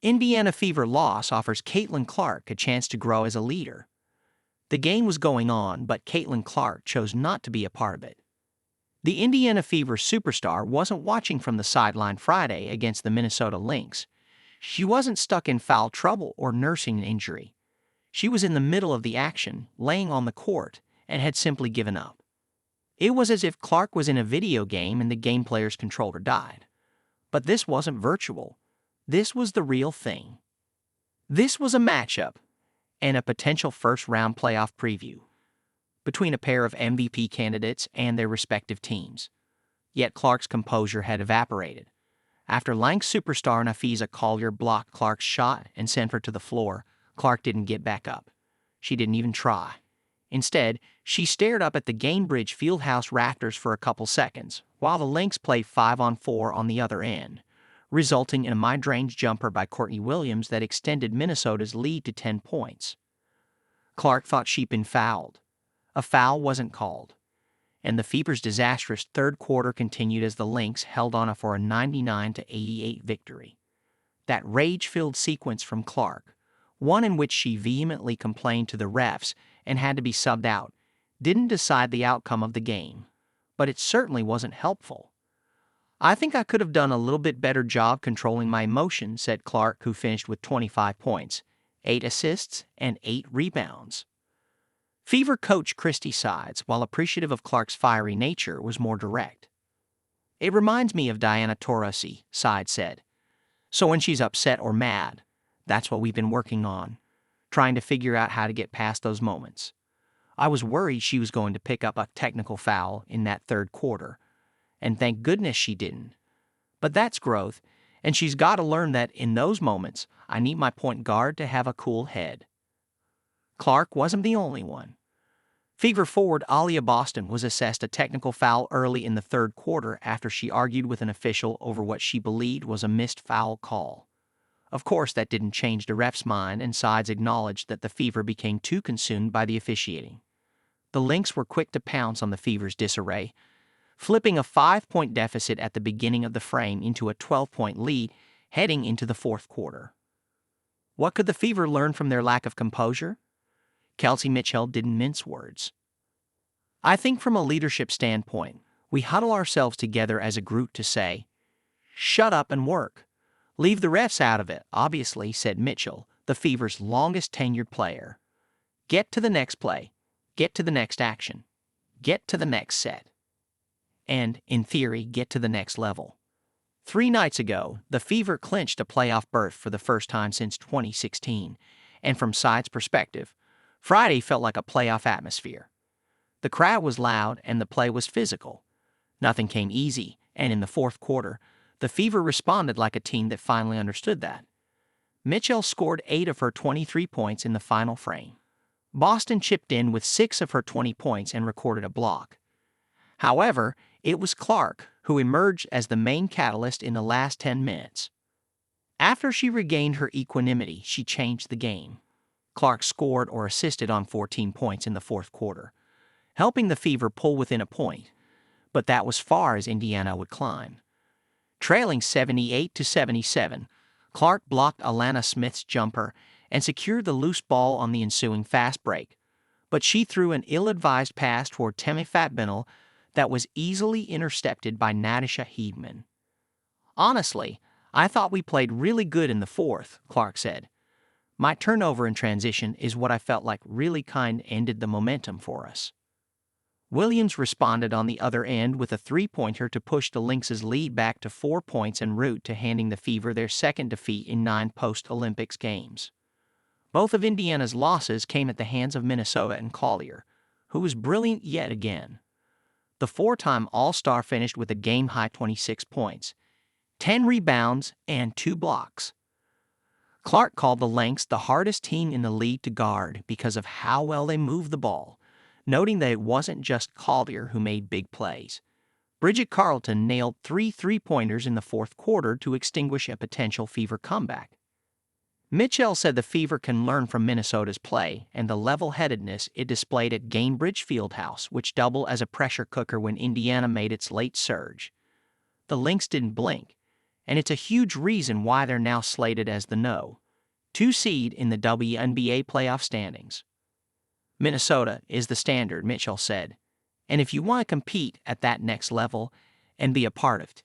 Indiana Fever loss offers Caitlin Clark a chance to grow as a leader. The game was going on, but Caitlin Clark chose not to be a part of it. The Indiana Fever superstar wasn't watching from the sideline Friday against the Minnesota Lynx. She wasn't stuck in foul trouble or nursing an injury. She was in the middle of the action, laying on the court, and had simply given up. It was as if Clark was in a video game and the game player's controller died. But this wasn't virtual. This was the real thing. This was a matchup and a potential first-round playoff preview between a pair of MVP candidates and their respective teams. Yet Clark's composure had evaporated. After Lynx superstar Napheesa Collier blocked Clark's shot and sent her to the floor, Clark didn't get back up. She didn't even try. Instead, she stared up at the Gainbridge Fieldhouse rafters for a couple seconds, while the Lynx played 5-on-4 on the other end, resulting in a mid-range jumper by Courtney Williams that extended Minnesota's lead to 10 points. Clark thought she'd been fouled. A foul wasn't called, and the Fever's disastrous third quarter continued as the Lynx held on for a 99-88 victory. That rage-filled sequence from Clark, one in which she vehemently complained to the refs and had to be subbed out, didn't decide the outcome of the game, but it certainly wasn't helpful. "I think I could have done a little bit better job controlling my emotions," said Clark, who finished with 25 points, 8 assists, and 8 rebounds. Fever coach Christy Sides, while appreciative of Clark's fiery nature, was more direct. "It reminds me of Diana Taurasi," Sides said. "So when she's upset or mad, that's what we've been working on, trying to figure out how to get past those moments. I was worried she was going to pick up a technical foul in that third quarter, and thank goodness she didn't. But that's growth, and she's got to learn that in those moments, I need my point guard to have a cool head." Clark wasn't the only one. Fever forward Alia Boston was assessed a technical foul early in the third quarter after she argued with an official over what she believed was a missed foul call. Of course, that didn't change the ref's mind, and Sides acknowledged that the Fever became too consumed by the officiating. The Lynx were quick to pounce on the Fever's disarray, flipping a 5-point deficit at the beginning of the frame into a 12-point lead heading into the fourth quarter. What could the Fever learn from their lack of composure? Kelsey Mitchell didn't mince words. "I think from a leadership standpoint, we huddle ourselves together as a group to say, 'Shut up and work. Leave the refs out of it,' obviously," said Mitchell, the Fever's longest-tenured player. "Get to the next play. Get to the next action. Get to the next set. And, in theory, get to the next level." 3 nights ago, the Fever clinched a playoff berth for the first time since 2016, and from Sides' perspective, Friday felt like a playoff atmosphere. The crowd was loud and the play was physical. Nothing came easy, and in the fourth quarter, the Fever responded like a team that finally understood that. Mitchell scored 8 of her 23 points in the final frame. Boston chipped in with 6 of her 20 points and recorded a block. However, it was Clark who emerged as the main catalyst in the last 10 minutes. After she regained her equanimity, she changed the game. Clark scored or assisted on 14 points in the fourth quarter, helping the Fever pull within a point, but that was far as Indiana would climb. Trailing 78-77, Clark blocked Alana Smith's jumper and secured the loose ball on the ensuing fast break, but she threw an ill-advised pass toward Temi Fatbinel that was easily intercepted by Natasha Heedman. "Honestly, I thought we played really good in the fourth," Clark said. "My turnover in transition is what I felt like really ended the momentum for us." Williams responded on the other end with a 3-pointer to push the Lynx's lead back to 4 points en route to handing the Fever their second defeat in 9 post-Olympics games. Both of Indiana's losses came at the hands of Minnesota and Collier, who was brilliant yet again. The 4-time All-Star finished with a game-high 26 points, 10 rebounds, and 2 blocks. Clark called the Lynx the hardest team in the league to guard because of how well they moved the ball, noting that it wasn't just Collier who made big plays. Bridget Carleton nailed 3 3-pointers in the fourth quarter to extinguish a potential Fever comeback. Mitchell said the Fever can learn from Minnesota's play and the level-headedness it displayed at Gainbridge Fieldhouse, which doubled as a pressure cooker when Indiana made its late surge. The Lynx didn't blink, and it's a huge reason why they're now slated as the No. 2 seed in the WNBA playoff standings. Minnesota is the standard, Mitchell said, and if you want to compete at that next level and be a part of it,